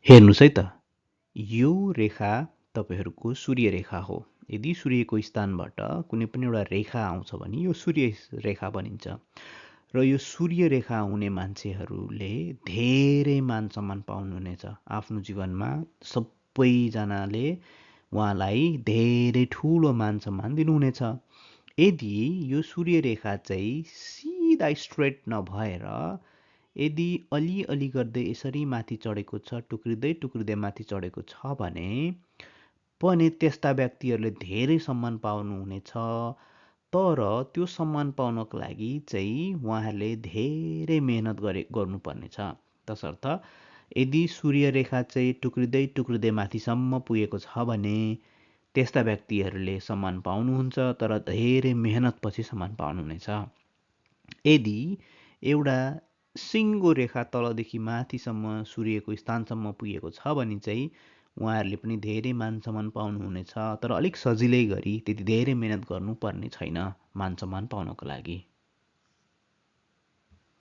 हेर्नुस् है त, यो रेखा तपाईहरूको सूर्य रेखा हो। यदि सूर्यको स्थानबाट कुनै पनि एउटा रेखा आउँछ भने यो सूर्य रेखा बनिन्छ। र यो सूर्य रेखा हुने मान्छेहरूले धेरै मान सम्मान पाउनुहुनेछ। आफ्नो जीवनमा सबैजनाले उहाँलाई धेरै ठुलो मान सम्मान दिनुहुनेछ। यदि यो सूर्य रेखा चाहिँ सिधा स्ट्रेट नभएर यदि अलिअलि गर्दै यसरी माथि चढेको छ, टुक्रिँदै टुक्रिँदै माथि चढेको छ भने त्यस्ता व्यक्तिहरूले धेरै सम्मान पाउनुहुनेछ। तर त्यो सम्मान पाउनको लागि चाहिँ उहाँहरूले धेरै मेहनत गर्नुपर्नेछ। तसर्थ यदि सूर्य रेखा चाहिँ टुक्रिँदै टुक्रिँदै माथिसम्म पुगेको छ भने त्यस्ता व्यक्तिहरूले सम्मान पाउनुहुन्छ, तर धेरै मेहनतपछि सम्मान पाउनुहुनेछ। यदि एउटा सिङ्गो रेखा तलदेखि माथिसम्म सूर्यको स्थानसम्म पुगेको छ भने चाहिँ उहाँहरूले पनि धेरै मान सम्मान पाउनुहुनेछ, तर अलिक सजिलै गरी, त्यति धेरै मेहनत गर्नुपर्ने छैन मान सम्मान पाउनको लागि।